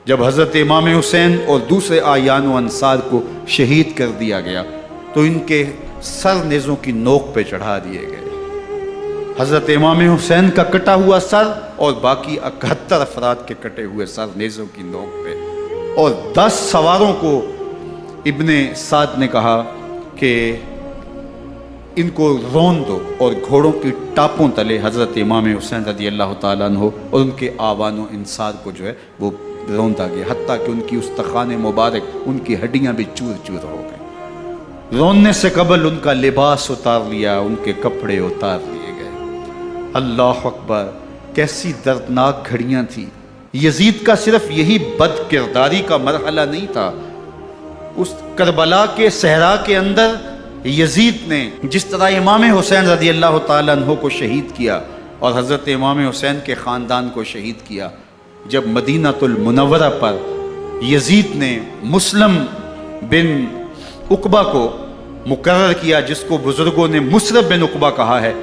جب حضرت امام حسین اور دوسرے آیان و انصار کو شہید کر دیا گیا تو ان کے سر نیزوں کی نوک پہ چڑھا دیے گئے۔ حضرت امام حسین کا کٹا ہوا سر اور باقی 71 افراد کے کٹے ہوئے سر نیزوں کی نوک پہ، اور 10 سواروں کو ابن سعد نے کہا کہ ان کو رون دو، اور گھوڑوں کی ٹاپوں تلے حضرت امام حسین رضی اللہ تعالیٰ عنہ اور ان کے آوان و انصار کو جو ہے وہ روندا گیا، حتیٰ کہ ان کی استخوان مبارک، ان کی ہڈیاں بھی چور چور ہو گئیں۔ روننے سے قبل ان کا لباس اتار لیا، ان کے کپڑے اتار لیے گئے۔ اللہ اکبر، کیسی دردناک گھڑیاں تھیں۔ یزید کا صرف یہی بد کرداری کا مرحلہ نہیں تھا، اس کربلا کے صحرا کے اندر یزید نے جس طرح امام حسین رضی اللہ تعالیٰ عنہ کو شہید کیا اور حضرت امام حسین کے خاندان کو شہید کیا، جب مدینہ المنورہ پر یزید نے مسلم بن عقبہ کو مقرر کیا، جس کو بزرگوں نے مصرب بن عقبہ کہا ہے،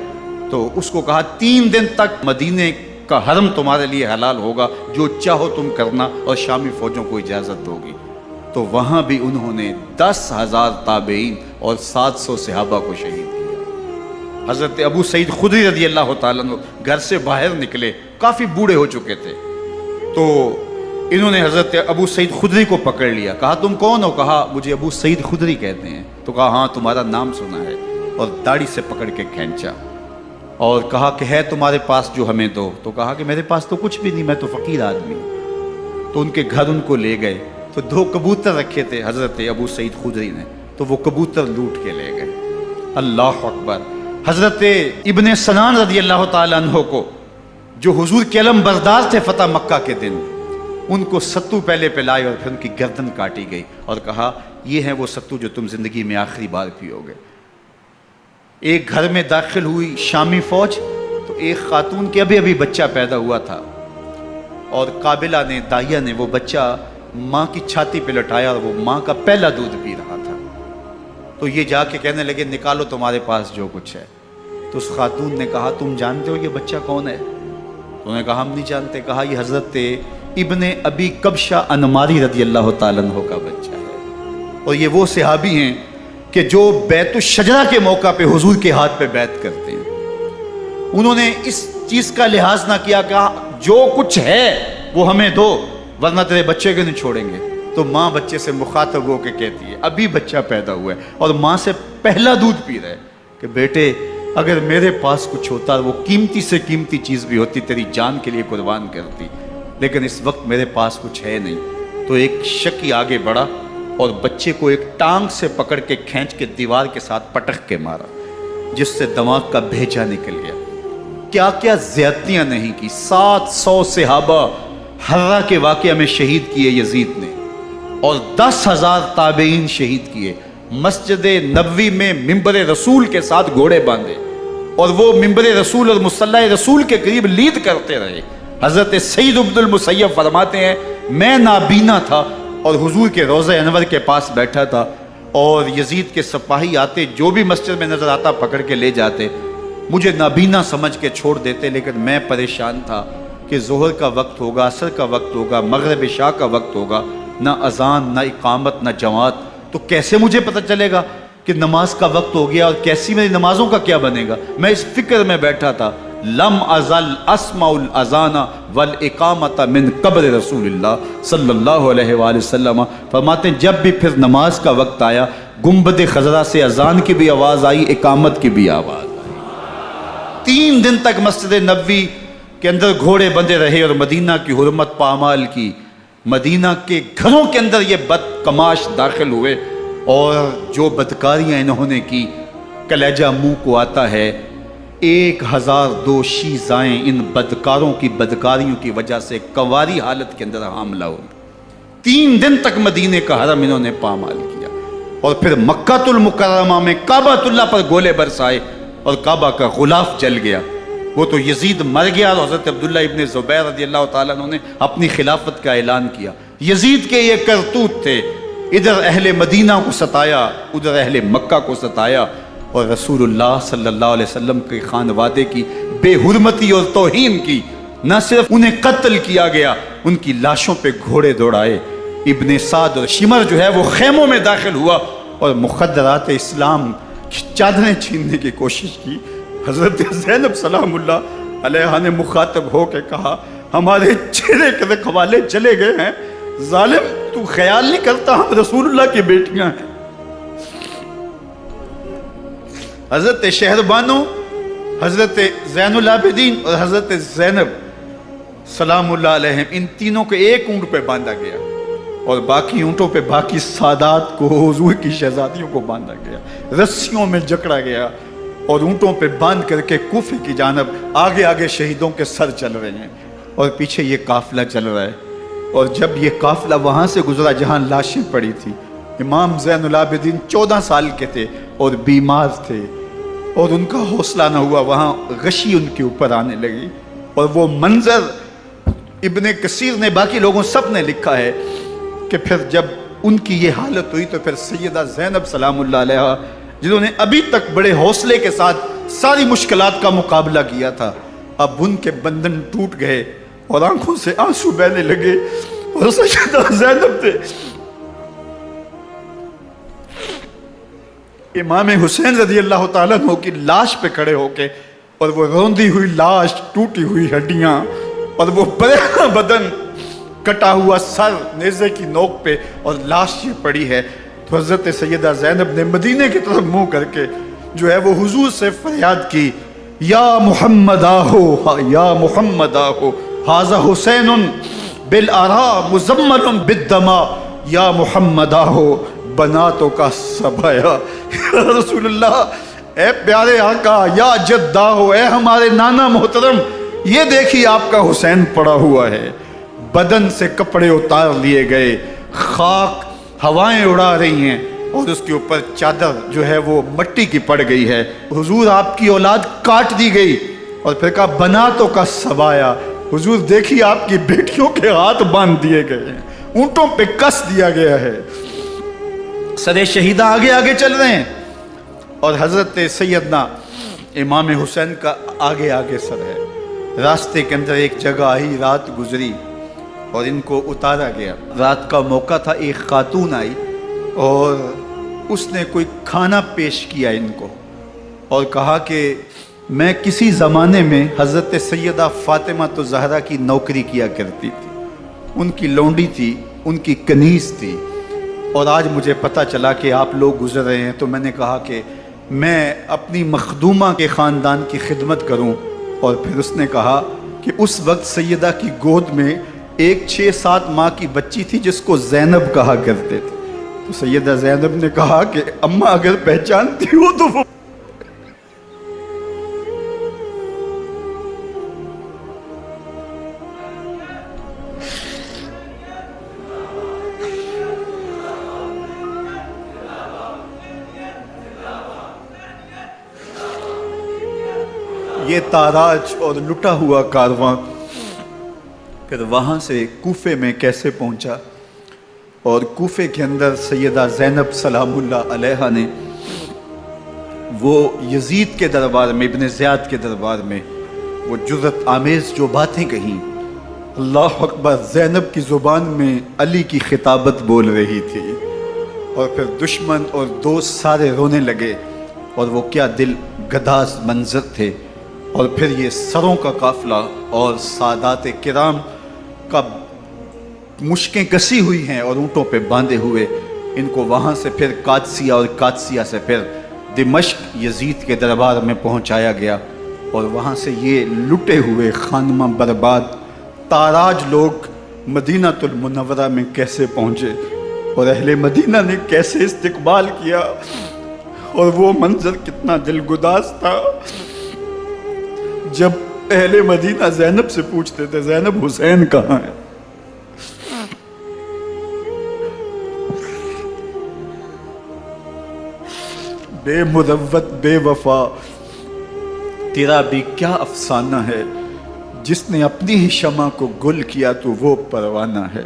تو اس کو کہا 3 دن تک مدینے کا حرم تمہارے لیے حلال ہوگا، جو چاہو تم کرنا، اور شامی فوجوں کو اجازت ہوگی۔ تو وہاں بھی انہوں نے 10,000 تابعین اور 700 صحابہ کو شہید کیا۔ حضرت ابو سعید خدری رضی اللہ تعالیٰ عنہ گھر سے باہر نکلے، کافی بوڑھے ہو چکے تھے، تو انہوں نے حضرت ابو سعید خدری کو پکڑ لیا، کہا تم کون ہو؟ کہا مجھے ابو سعید خدری کہتے ہیں۔ تو کہا ہاں تمہارا نام سنا ہے، اور داڑھی سے پکڑ کے کھینچا اور کہا کہ ہے تمہارے پاس جو ہمیں دو؟ تو کہا کہ میرے پاس تو کچھ بھی نہیں، میں تو فقیر آدمی ہوں۔ تو ان کے گھر ان کو لے گئے، تو 2 کبوتر رکھے تھے حضرت ابو سعید خدری نے، تو وہ کبوتر لوٹ کے لے گئے۔ اللہ اکبر۔ حضرت ابن سنان رضی اللہ تعالیٰ عنہ کو، جو حضور کے علم بردار تھے فتح مکہ کے دن، ان کو ستو پہلے پلائے اور پھر ان کی گردن کاٹی گئی، اور کہا یہ ہے وہ ستو جو تم زندگی میں آخری بار پیو گے۔ ایک گھر میں داخل ہوئی شامی فوج، تو ایک خاتون کے ابھی بچہ پیدا ہوا تھا، اور قابلہ نے، دائیا نے وہ بچہ ماں کی چھاتی پہ لٹایا، اور وہ ماں کا پہلا دودھ پی رہا تھا۔ تو یہ جا کے کہنے لگے نکالو تمہارے پاس جو کچھ ہے۔ تو اس خاتون نے کہا تم جانتے ہو یہ بچہ کون ہے؟ تو انہوں نے کہا ہم نہیں جانتے۔ کہا یہ حضرت ابن ابی کبشہ انماری رضی اللہ تعالیٰ عنہ کا بچہ ہے، اور یہ وہ صحابی ہیں کہ جو بیت الشجرہ کے موقع پہ حضور کے ہاتھ پہ بیعت کرتے ہیں۔ انہوں نے اس چیز کا لحاظ نہ کیا کہ جو کچھ ہے وہ ہمیں دو، ورنہ تیرے بچے کو نہیں چھوڑیں گے۔ تو ماں بچے سے مخاطب ہو کے کہتی ہے، ابھی بچہ پیدا ہوا ہے اور ماں سے پہلا دودھ پی رہا ہے، کہ بیٹے اگر میرے پاس کچھ ہوتا، وہ قیمتی سے قیمتی چیز بھی ہوتی، تیری جان کے لیے قربان کرتی، لیکن اس وقت میرے پاس کچھ ہے نہیں۔ تو ایک شکی آگے بڑھا اور بچے کو ایک ٹانگ سے پکڑ کے کھینچ کے دیوار کے ساتھ پٹک کے مارا، جس سے دماغ کا بھیجا نکل گیا۔ کیا کیا زیادتیاں نہیں کی۔ 700 صحابہ حرہ کے واقعہ میں شہید کیے یزید نے، اور 10,000 تابعین شہید کیے۔ مسجد نبوی میں ممبر رسول کے ساتھ گھوڑے باندھے، اور وہ ممبر رسول اور مصلی رسول کے قریب لید کرتے رہے۔ حضرت سید عبد المسیب فرماتے ہیں میں نابینا تھا اور حضور کے روضہ انور کے پاس بیٹھا تھا، اور یزید کے سپاہی آتے، جو بھی مسجد میں نظر آتا پکڑ کے لے جاتے، مجھے نابینا سمجھ کے چھوڑ دیتے، لیکن میں پریشان تھا کہ ظہر کا وقت ہوگا، عصر کا وقت ہوگا، مغرب عشاء کا وقت ہوگا، نہ اذان نہ اقامت نہ جماعت، تو کیسے مجھے پتہ چلے گا کہ نماز کا وقت ہو گیا، اور کیسی میری نمازوں کا کیا بنے گا؟ میں اس فکر میں بیٹھا تھا۔ لم ازل اسمع الاذان والاقامت من قبر رسول اللہ صلی اللہ علیہ وآلہ وسلم۔ فرماتے ہیں جب بھی پھر نماز کا وقت آیا، گنبد خضرا سے اذان کی بھی آواز آئی، اقامت کی بھی آواز آئی۔ 3 دن تک مسجد نبوی کے اندر گھوڑے بندے رہے، اور مدینہ کی حرمت پامال کی۔ مدینہ کے گھروں کے اندر یہ بدکماش داخل ہوئے، اور جو بدکاریاں انہوں نے کی کلیجہ منہ کو آتا ہے۔ 1002 شیزائیں ان بدکاروں کی بدکاریوں کی وجہ سے کنواری حالت کے اندر حاملہ ہوئی۔ 3 دن تک مدینے کا حرم انہوں نے پامال کیا، اور پھر مکہ المکرمہ میں کعبہ اللہ پر گولے برسائے، اور کعبہ کا غلاف جل گیا۔ وہ تو یزید مر گیا، اور حضرت عبداللہ ابن زبیر رضی اللہ تعالیٰ عنہ نے اپنی خلافت کا اعلان کیا۔ یزید کے یہ کرتوت تھے، ادھر اہل مدینہ کو ستایا، ادھر اہل مکہ کو ستایا، اور رسول اللہ صلی اللہ علیہ وسلم کے خانوادے کی بے حرمتی اور توہین کی۔ نہ صرف انہیں قتل کیا گیا، ان کی لاشوں پہ گھوڑے دوڑائے۔ ابن سعد اور شمر جو ہے وہ خیموں میں داخل ہوا اور مخدرات اسلام کی چادریں چھیننے کی کوشش کی۔ حضرت زینب سلام اللہ علیہ نے مخاطب ہو کے کہا، ہمارے چہرے کے رکھوالے چلے گئے ہیں، ظالم تو خیال نہیں کرتا ہم رسول اللہ کی بیٹیاں ہیں۔ حضرت شہربانو، حضرت زین العابدین اور حضرت زینب سلام اللہ علیہ، ان تینوں کو ایک اونٹ پہ باندھا گیا اور باقی اونٹوں پہ باقی سادات کو، حضور کی شہزادیوں کو باندھا گیا، رسیوں میں جکڑا گیا اور اونٹوں پہ باندھ کر کے کوفے کی جانب آگے آگے شہیدوں کے سر چل رہے ہیں اور پیچھے یہ قافلہ چل رہا ہے۔ اور جب یہ قافلہ وہاں سے گزرا جہاں لاشیں پڑی تھی، امام زین العابدین 14 سال کے تھے اور بیمار تھے اور ان کا حوصلہ نہ ہوا، وہاں غشی ان کے اوپر آنے لگی۔ اور وہ منظر ابن کثیر نے، باقی لوگوں سب نے لکھا ہے کہ پھر جب ان کی یہ حالت ہوئی تو پھر سیدہ زینب سلام اللہ علیہ، جنہوں نے ابھی تک بڑے حوصلے کے ساتھ ساری مشکلات کا مقابلہ کیا تھا، اب ان کے بندھن ٹوٹ گئے اور آنکھوں سے آنسو بہنے لگے اور سیدہ زینب تھے امام حسین رضی اللہ تعالیٰ عنہ کی لاش پہ کھڑے ہو کے، اور وہ روندی ہوئی لاش، ٹوٹی ہوئی ہڈیاں اور وہ پریشان بدن، کٹا ہوا سر نیزے کی نوک پہ اور لاش یہ پڑی ہے، تو حضرت سیدہ زینب نے مدینے کی طرف منہ کر کے جو ہے وہ حضور سے فریاد کی، یا محمد آہو، یا محمد آہو، ھذا حسین بالآراء مزمل بالدماء، یا محمد آہو بناتوں کا سبایا۔ یا رسول اللہ، اے پیارے آقا، یا جدہ ہو، اے ہمارے نانا محترم، یہ دیکھیے آپ کا حسین پڑا ہوا ہے، بدن سے کپڑے اتار لیے گئے، خاک ہوائیں اڑا رہی ہیں اور اس کے اوپر چادر جو ہے وہ مٹی کی پڑ گئی ہے۔ حضور آپ کی اولاد کاٹ دی گئی اور پھر کہا بناتوں کا سبایا، حضور دیکھیے آپ کی بیٹیوں کے ہاتھ باندھ دیے گئے ہیں، اونٹوں پہ کس دیا گیا ہے، سر شہیدہ آگے آگے چل رہے ہیں اور حضرت سیدنا امام حسین کا آگے آگے سر ہے۔ راستے کے اندر ایک جگہ آئی، رات گزری اور ان کو اتارا گیا۔ رات کا موقع تھا، ایک خاتون آئی اور اس نے کوئی کھانا پیش کیا ان کو اور کہا کہ میں کسی زمانے میں حضرت سیدہ فاطمہ تو زہرا کی نوکری کیا کرتی تھی، ان کی لونڈی تھی، ان کی کنیز تھی، اور آج مجھے پتہ چلا کہ آپ لوگ گزر رہے ہیں، تو میں نے کہا کہ میں اپنی مخدومہ کے خاندان کی خدمت کروں۔ اور پھر اس نے کہا کہ اس وقت سیدہ کی گود میں ایک 6-7 ماہ کی بچی تھی جس کو زینب کہا کرتے تھے، تو سیدہ زینب نے کہا کہ اماں اگر پہچانتی ہو تو وہ یہ تاراج اور لٹا ہوا کارواں پھر وہاں سے کوفے میں کیسے پہنچا، اور کوفے کے اندر سیدہ زینب سلام اللہ علیہ نے وہ یزید کے دربار میں، ابن زیاد کے دربار میں وہ جرأت آمیز جو باتیں کہیں، اللہ اکبر، زینب کی زبان میں علی کی خطابت بول رہی تھی، اور پھر دشمن اور دوست سارے رونے لگے، اور وہ کیا دل گداز منظر تھے۔ اور پھر یہ سروں کا قافلہ اور سادات کرام کا مشکیں کسی ہوئی ہیں اور اونٹوں پہ باندھے ہوئے، ان کو وہاں سے پھر قادسیہ اور قادسیہ سے پھر دمشق یزید کے دربار میں پہنچایا گیا، اور وہاں سے یہ لٹے ہوئے خانمہ برباد تاراج لوگ مدینہ المنورہ میں کیسے پہنچے، اور اہل مدینہ نے کیسے استقبال کیا، اور وہ منظر کتنا دل گداز تھا جب اہل مدینہ زینب سے پوچھتے تھے زینب حسین کہاں ہے؟ بے مروت بے وفا تیرا بھی کیا افسانہ ہے، جس نے اپنی ہی شمع کو گل کیا تو وہ پروانہ ہے۔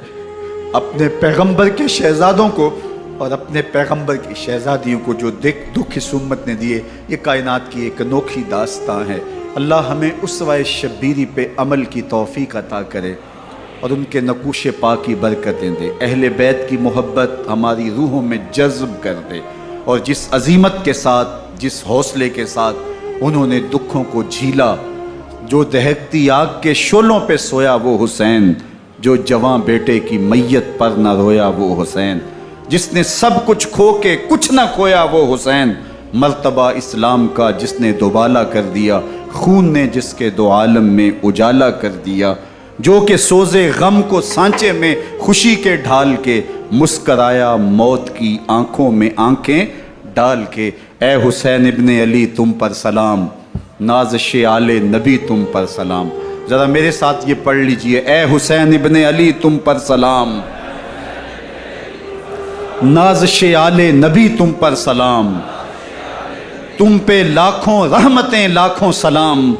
اپنے پیغمبر کے شہزادوں کو اور اپنے پیغمبر کی شہزادیوں کو جو دکھ اس امت نے دیے، یہ کائنات کی ایک انوکھی داستان ہے۔ اللہ ہمیں اسوہ شبیری پہ عمل کی توفیق عطا کرے اور ان کے نقوش پاک کی برکتیں دے، اہل بیت کی محبت ہماری روحوں میں جذب کر دے، اور جس عظیمت کے ساتھ، جس حوصلے کے ساتھ انہوں نے دکھوں کو جھیلا، جو دہکتی آگ کے شعلوں پہ سویا وہ حسین، جو جواں بیٹے کی میت پر نہ رویا وہ حسین، جس نے سب کچھ کھو کے کچھ نہ کھویا وہ حسین، مرتبہ اسلام کا جس نے دوبالا کر دیا، خون نے جس کے دو عالم میں اجالا کر دیا، جو کہ سوزے غم کو سانچے میں خوشی کے ڈھال کے مسکرایا موت کی آنکھوں میں آنکھیں ڈال کے۔ اے حسین ابن علی تم پر سلام، نازش آل نبی تم پر سلام۔ ذرا میرے ساتھ یہ پڑھ لیجئے، اے حسین ابن علی تم پر سلام، نازش آل نبی تم پر سلام، تم پہ لاکھوں رحمتیں لاکھوں سلام،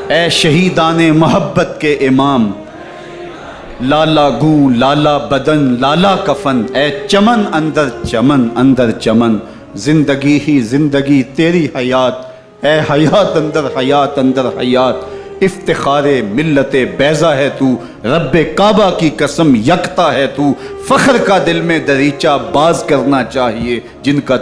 اے شہیدان محبت کے امام، لالا گوں لالا بدن لالا کفن، اے چمن اندر چمن، زندگی ہی زندگی تیری حیات، اے حیات اندر حیات، افتخار ملت بیضا ہے تو، رب کعبہ کی قسم یکتا ہے تو، فخر کا دل میں دریچہ باز کرنا چاہیے، جن کا